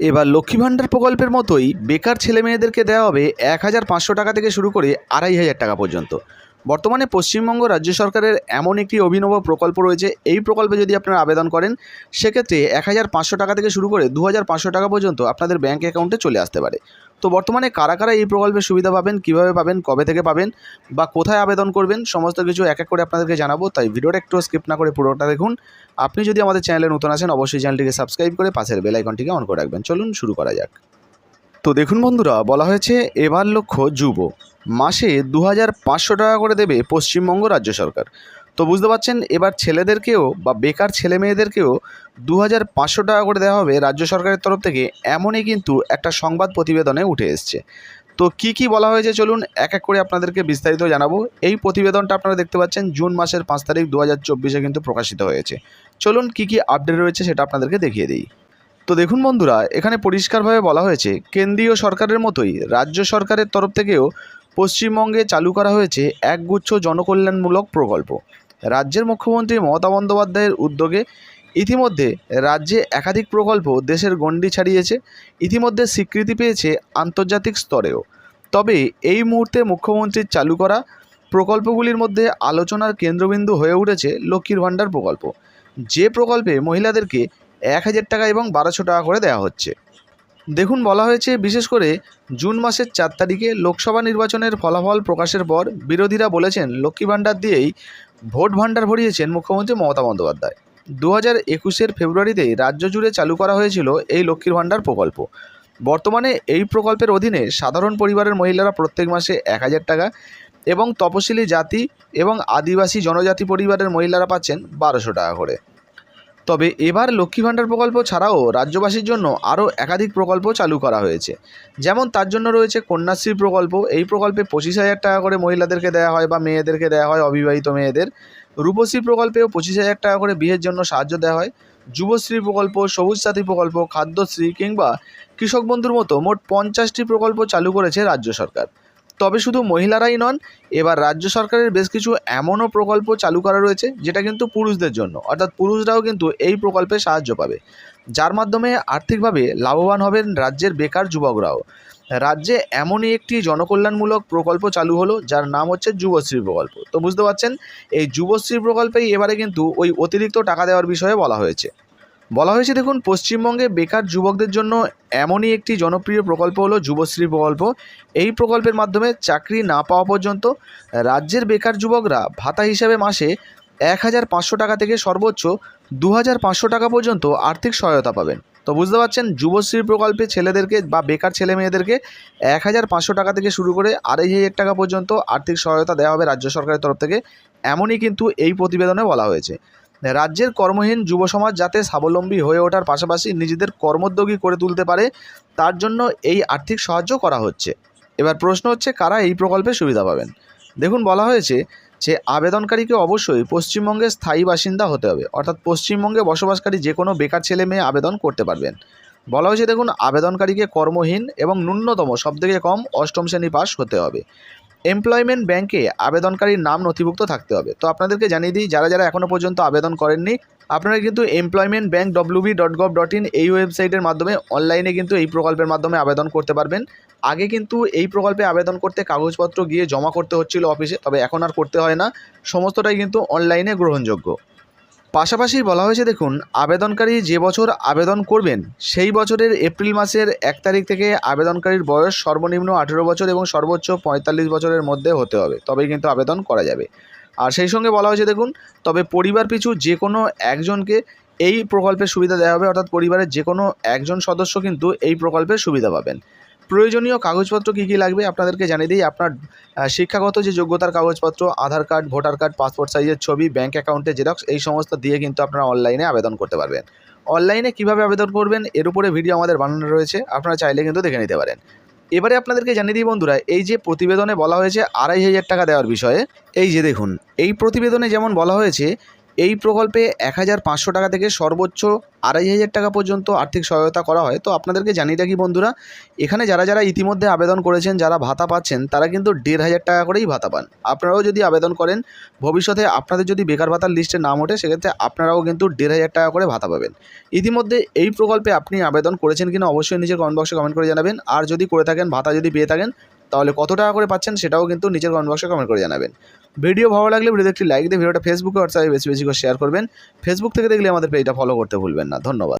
এবার লক্ষ্মী ভাণ্ডার প্রকল্পের মতোই বেকার ছেলেমেয়েদেরকে দেওয়া হবে ১,৫০০ টাকা থেকে শুরু করে ২,৫০০ টাকা পর্যন্ত। বর্তমানে পশ্চিমবঙ্গ রাজ্য সরকারের এমন একটি অভিনব প্রকল্প রয়েছে, এই প্রকল্পে যদি আপনারা আবেদন করেন সেক্ষেত্রে ১,৫০০ টাকা থেকে শুরু করে ২,৫০০ টাকা পর্যন্ত আপনাদের ব্যাঙ্ক অ্যাকাউন্টে চলে আসতে পারে। তো বর্তমানে কারা কারা এই প্রকল্পের সুবিধা পাবেন, কীভাবে পাবেন, কবে থেকে পাবেন বা কোথায় আবেদন করবেন, সমস্ত কিছু এক এক করে আপনাদেরকে জানাবো। তাই ভিডিওটা একটু স্কিপ না করে পুরোটা দেখুন। আপনি যদি আমাদের চ্যানেলে নতুন আসেন অবশ্যই চ্যানেলটিকে সাবস্ক্রাইব করে পাশের বেল আইকনটিকে অন করে রাখবেন। চলুন শুরু করা যাক। তো দেখুন বন্ধুরা, বলা হয়েছে এবার লক্ষ্য যুব, মাসে ২,৫০০ টাকা করে দেবে পশ্চিমবঙ্গ রাজ্য সরকার। তো বুঝতে পারছেন, এবার ছেলেদেরকেও বা বেকার ছেলে মেয়েদেরকেও ২,৫০০ টাকা করে দেওয়া হবে রাজ্য সরকারের তরফ থেকে, এমনই কিন্তু একটা সংবাদ প্রতিবেদনে উঠে এসছে। তো কি কি বলা হয়েছে চলুন এক এক করে আপনাদেরকে বিস্তারিত জানাবো। এই প্রতিবেদনটা আপনারা দেখতে পাচ্ছেন জুন মাসের ৫ তারিখ ২০২৪ কিন্তু প্রকাশিত হয়েছে। চলুন কি কি আপডেট রয়েছে সেটা আপনাদেরকে দেখিয়ে দিই। তো দেখুন বন্ধুরা, এখানে পরিষ্কারভাবে বলা হয়েছে কেন্দ্রীয় সরকারের মতোই রাজ্য সরকারের তরফ থেকেও পশ্চিমবঙ্গে চালু করা হয়েছে একগুচ্ছ জনকল্যাণমূলক প্রকল্প। রাজ্যের মুখ্যমন্ত্রী মমতা বন্দ্যোপাধ্যায়ের উদ্যোগে ইতিমধ্যে রাজ্যে একাধিক প্রকল্প দেশের গণ্ডি ছাড়িয়েছে, ইতিমধ্যে স্বীকৃতি পেয়েছে আন্তর্জাতিক স্তরেও। তবে এই মুহূর্তে মুখ্যমন্ত্রীর চালু করা প্রকল্পগুলির মধ্যে আলোচনার কেন্দ্রবিন্দু হয়ে উঠেছে লক্ষ্মীর ভাণ্ডার প্রকল্প, যে প্রকল্পে মহিলাদেরকে ১,০০০ টাকা এবং ১,২০০ টাকা করে দেওয়া হচ্ছে। দেখুন, বলা হয়েছে বিশেষ করে জুন মাসের ৪ তারিখে লোকসভা নির্বাচনের ফলাফল প্রকাশের পর বিরোধীরা বলেছেন লক্ষ্মী ভাণ্ডার দিয়েই ভোট ভাণ্ডার ভরিয়েছেন মুখ্যমন্ত্রী মমতা বন্দ্যোপাধ্যায়। ২০২১-এর ফেব্রুয়ারিতেই রাজ্য জুড়ে চালু করা হয়েছিল এই লক্ষ্মীর ভাণ্ডার প্রকল্প। বর্তমানে এই প্রকল্পের অধীনে সাধারণ পরিবারের মহিলারা প্রত্যেক মাসে ১,০০০ টাকা এবং তপশিলি জাতি এবং আদিবাসী জনজাতি পরিবারের মহিলারা পাচ্ছেন ১,২০০ টাকা করে। তবে এবার লক্ষ্মী ভাণ্ডার প্রকল্প ছাড়াও রাজ্যবাসীর জন্য আরও একাধিক প্রকল্প চালু করা হয়েছে। যেমন তার জন্য রয়েছে কন্যাশ্রী প্রকল্প। এই প্রকল্পে ২৫,০০০ টাকা করে মহিলাদেরকে দেওয়া হয় বা মেয়েদেরকে দেওয়া হয়, অবিবাহিত মেয়েদের। রূপশ্রী প্রকল্পেও ২৫,০০০ টাকা করে বিয়ের জন্য সাহায্য দেওয়া হয়। যুবশ্রী প্রকল্প, সবুজ সাথী প্রকল্প, খাদ্যশ্রী কিংবা কৃষক বন্ধুর মতো মোট ৫০টি প্রকল্প চালু করেছে রাজ্য সরকার। তবে শুধু মহিলারাই নন, এবার রাজ্য সরকারের বেশ কিছু এমনও প্রকল্প চালু করা রয়েছে যেটা কিন্তু পুরুষদের জন্য, অর্থাৎ পুরুষরাও কিন্তু এই প্রকল্পে সাহায্য পাবে, যার মাধ্যমে আর্থিকভাবে লাভবান হবেন রাজ্যের বেকার যুবকরাও। রাজ্যে এমনই একটি জনকল্যাণমূলক প্রকল্প চালু হলো যার নাম হচ্ছে যুবশ্রী প্রকল্প। তো বুঝতে পারছেন, এই যুবশ্রী প্রকল্পেই এবারে কিন্তু ওই অতিরিক্ত টাকা দেওয়ার বিষয়ে বলা হয়েছে দেখুন, পশ্চিমবঙ্গে বেকার যুবকদের জন্য এমনই একটি জনপ্রিয় প্রকল্প হলো যুবশ্রী প্রকল্প। এই প্রকল্পের মাধ্যমে চাকরি না পাওয়া পর্যন্ত রাজ্যের বেকার যুবকরা ভাতা হিসাবে মাসে ১,৫০০ টাকা থেকে সর্বোচ্চ ২,৫০০ টাকা পর্যন্ত আর্থিক সহায়তা পাবেন। তো বুঝতে পারছেন, যুবশ্রী প্রকল্পে ছেলেদেরকে বা বেকার ছেলে মেয়েদেরকে ১,৫০০ টাকা থেকে শুরু করে ২,৫০০ টাকা পর্যন্ত আর্থিক সহায়তা দেওয়া হবে রাজ্য সরকারের তরফ থেকে, এমনই কিন্তু এই প্রতিবেদনে বলা হয়েছে। রাজ্যের কর্মহীন যুব সমাজ যাতে স্বাবলম্বী হয়ে ওঠার পাশাপাশি নিজেদের কর্মোদ্যোগী করে তুলতে পারে, তার জন্য এই আর্থিক সাহায্য করা হচ্ছে। এবার প্রশ্ন হচ্ছে কারা এই প্রকল্পের সুবিধা পাবেন। দেখুন, বলা হয়েছে যে আবেদনকারীকে অবশ্যই পশ্চিমবঙ্গের স্থায়ী বাসিন্দা হতে হবে, অর্থাৎ পশ্চিমবঙ্গে বসবাসকারী যে কোনো বেকার ছেলে মেয়ে আবেদন করতে পারবেন। বলা হয়েছে দেখুন, আবেদনকারীকে কর্মহীন এবং ন্যূনতম সবথেকে কম অষ্টম শ্রেণী পাস হতে হবে। এমপ্লয়মেন্ট ব্যাংকে আবেদনকারীর নাম নথিভুক্ত থাকতে হবে। তো আপনাদেরকে জানিয়ে দিই, যারা যারা এখনও পর্যন্ত আবেদন করেননি, আপনারা কিন্তু employmentbank.wb.gov.in এই ওয়েবসাইটের মাধ্যমে অনলাইনে কিন্তু এই প্রকল্পের মাধ্যমে আবেদন করতে পারবেন। আগে কিন্তু এই প্রকল্পে আবেদন করতে কাগজপত্র গিয়ে জমা করতে হচ্ছিল অফিসে, তবে এখন আর করতে হয় না, সমস্তটাই কিন্তু অনলাইনে গ্রহণযোগ্য। পাশাপাশি বলা হয়েছে দেখুন, আবেদনকারী যে বছর আবেদন করবেন সেই বছরের এপ্রিল মাসের ১ তারিখ থেকে আবেদনকারীর বয়স সর্বনিম্ন ১৮ বছর এবং সর্বোচ্চ ৪৫ বছরের মধ্যে হতে হবে, তবেই কিন্তু আবেদন করা যাবে। আর সেই সঙ্গে বলা হয়েছে দেখুন, তবে পরিবার পিছু যে কোনো একজনকে এই প্রকল্পের সুবিধা দেওয়া হবে, অর্থাৎ পরিবারের যে কোনো একজন সদস্য কিন্তু এই প্রকল্পের সুবিধা পাবেন। প্রয়োজনীয় কাগজপত্র কী কী লাগবে আপনাদেরকে জানিয়ে দিই। আপনার শিক্ষাগত যে যোগ্যতার কাগজপত্র, আধার কার্ড, ভোটার কার্ড, পাসপোর্ট সাইজের ছবি, ব্যাঙ্ক অ্যাকাউন্টের জেরক্স, এই সমস্ত দিয়ে কিন্তু আপনারা অনলাইনে আবেদন করতে পারবেন। অনলাইনে কীভাবে আবেদন করবেন এর উপরে ভিডিও আমাদের বানানো রয়েছে, আপনারা চাইলে কিন্তু দেখে নিতে পারেন। এবারে আপনাদেরকে জানিয়ে দিই বন্ধুরা, এই যে প্রতিবেদনে বলা হয়েছে ২,৫০০ টাকা দেওয়ার বিষয়ে, এই যে দেখুন, এই প্রতিবেদনে যেমন বলা হয়েছে এই প্রকল্পে 1,500 টাকা থেকে সর্বোচ্চ 2,500 টাকা পর্যন্ত আর্থিক সহায়তা করা হয়। তো আপনাদেরকে জানিয়ে রাখি বন্ধুরা, এখানে যারা যারা ইতিমধ্যে আবেদন করেছেন, যারা ভাতা পাচ্ছেন, তারা কিন্তু 1,500 টাকা করেই ভাতা পান। আপনারাও যদি আবেদন করেন, ভবিষ্যতে আপনাদের যদি বেকার ভাতার লিস্টে নাম ওঠে, সেক্ষেত্রে আপনারাও কিন্তু 1,500 টাকা করে ভাতা পাবেন। ইতিমধ্যে এই প্রকল্পে আপনি আবেদন করেছেন কিনা অবশ্যই নিচের কমেন্ট বক্সে কমেন্ট করে জানাবেন। আর যদি করে থাকেন, ভাতা যদি পেয়ে থাকেন, তাহলে কত টাকা করে পাচ্ছেন সেটাও কিন্তু নিচের কমেন্ট বক্সে কমেন্ট করে জানাবেন। ভিডিও ভালো লাগলে ভিডিওতে একটি লাইক দিয়ে ভিডিওটা ফেসবুকে হোয়াটসঅ্যাপে বেশি বেশি করে শেয়ার করবেন। ফেসবুক থেকে দেখলে আমাদের পেজটা ফলো করতে ভুলবেন না। ধন্যবাদ।